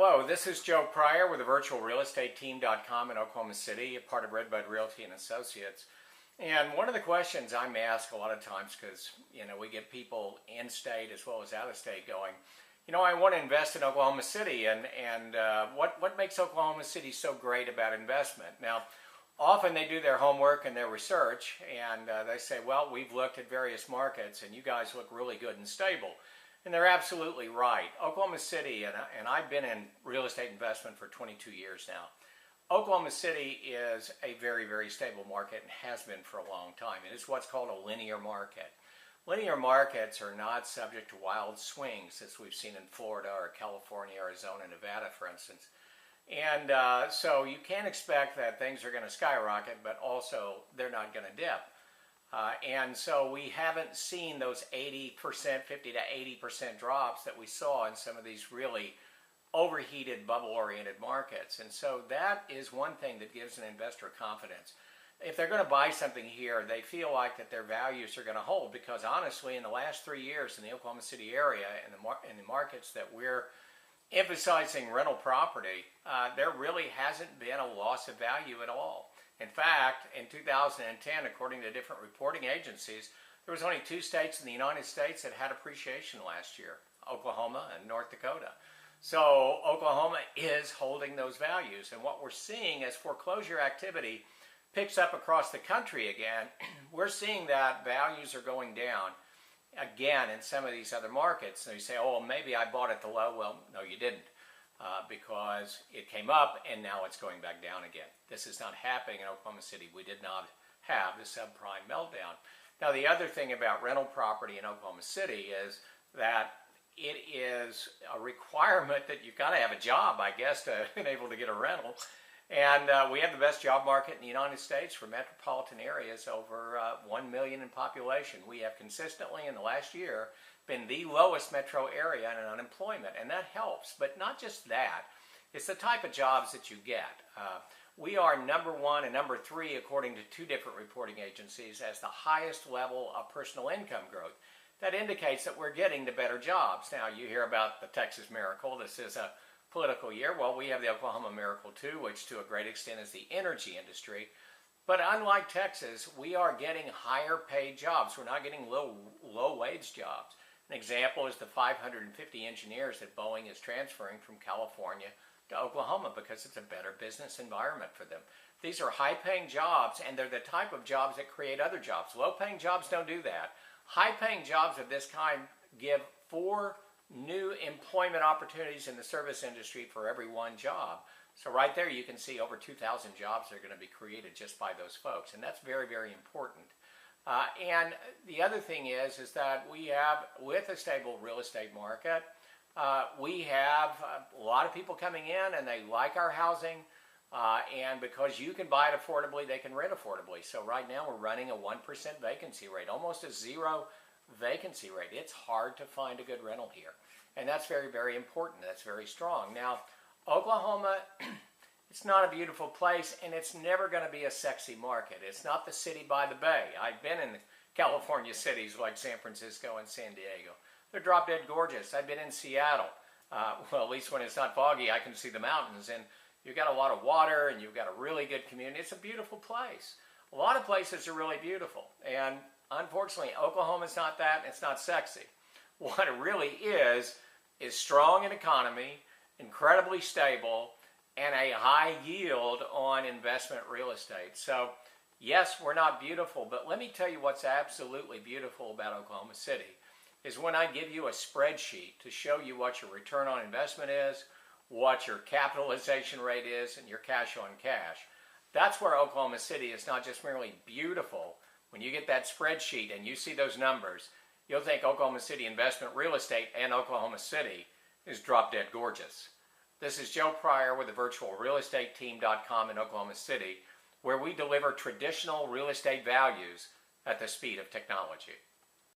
Hello, this is Joe Pryor with the virtualrealestateteam.com in Oklahoma City, a part of Redbud Realty and Associates. And one of the questions I'm asked a lot of times, because we get people in state as well as out of state going, I want to invest in Oklahoma City, and what makes Oklahoma City so great about investment? Now, often they do their homework and their research, and they say, well, we've looked at various markets, and you guys look really good and stable. And they're absolutely right. Oklahoma City, and I've been in real estate investment for 22 years now. Oklahoma City is a very, very stable market and has been for a long time. It is what's called a linear market. Linear markets are not subject to wild swings as we've seen in Florida or California, Arizona, Nevada, for instance. And so you can't expect that things are going to skyrocket, but also they're not going to dip. And so we haven't seen those 50 to 80% drops that we saw in some of these really overheated bubble-oriented markets. And so that is one thing that gives an investor confidence. If they're going to buy something here, they feel like that their values are going to hold, because honestly, in the last 3 years in the Oklahoma City area, in the markets that we're emphasizing rental property, there really hasn't been a loss of value at all. In fact, in 2010, according to different reporting agencies, there was only 2 states in the United States that had appreciation last year, Oklahoma and North Dakota. So Oklahoma is holding those values. And what we're seeing as foreclosure activity picks up across the country again, we're seeing that values are going down again in some of these other markets. So you say, oh, maybe I bought at the low. Well, no, you didn't. Because it came up and now it's going back down again. This is not happening in Oklahoma City. We did not have the subprime meltdown. Now, the other thing about rental property in Oklahoma City is that it is a requirement that you've got to have a job, I guess, to be able to get a rental. And we have the best job market in the United States for metropolitan areas, over 1 million in population. We have consistently in the last year been the lowest metro area in unemployment, and that helps. But not just that, it's the type of jobs that you get. We are number 1 and number 3, according to 2 different reporting agencies, as the highest level of personal income growth. That indicates that we're getting the better jobs. Now, you hear about the Texas miracle. This is a political year. Well, we have the Oklahoma miracle too, which to a great extent is the energy industry. But unlike Texas, we are getting higher paid jobs. We're not getting low wage jobs. An example is the 550 engineers that Boeing is transferring from California to Oklahoma because it's a better business environment for them. These are high-paying jobs, and they're the type of jobs that create other jobs. Low-paying jobs don't do that. High-paying jobs of this kind give 4 new employment opportunities in the service industry for every 1 job. So right there you can see over 2,000 jobs are going to be created just by those folks, and that's very, very important. And the other thing is that we have, with a stable real estate market, we have a lot of people coming in and they like our housing, and because you can buy it affordably, they can rent affordably. So right now we're running a 1% vacancy rate, almost a 0 vacancy rate. It's hard to find a good rental here, and that's very, very important. That's very strong. Now, Oklahoma, it's not a beautiful place, and it's never going to be a sexy market. It's not the city by the bay. I've been in California cities like San Francisco and San Diego. They're drop dead gorgeous. I've been in Seattle. Well, at least when it's not foggy, I can see the mountains, and you've got a lot of water, and you've got a really good community. It's a beautiful place. A lot of places are really beautiful, and unfortunately, Oklahoma's not that, and it's not sexy. What it really is strong in economy, incredibly stable, and a high yield on investment real estate. So, yes, we're not beautiful, but let me tell you what's absolutely beautiful about Oklahoma City is when I give you a spreadsheet to show you what your return on investment is, what your capitalization rate is, and your cash on cash. That's where Oklahoma City is not just merely beautiful. When you get that spreadsheet and you see those numbers, you'll think Oklahoma City investment real estate and Oklahoma City is drop dead gorgeous. This is Joe Pryor with the virtualrealestateteam.com in Oklahoma City, where we deliver traditional real estate values at the speed of technology.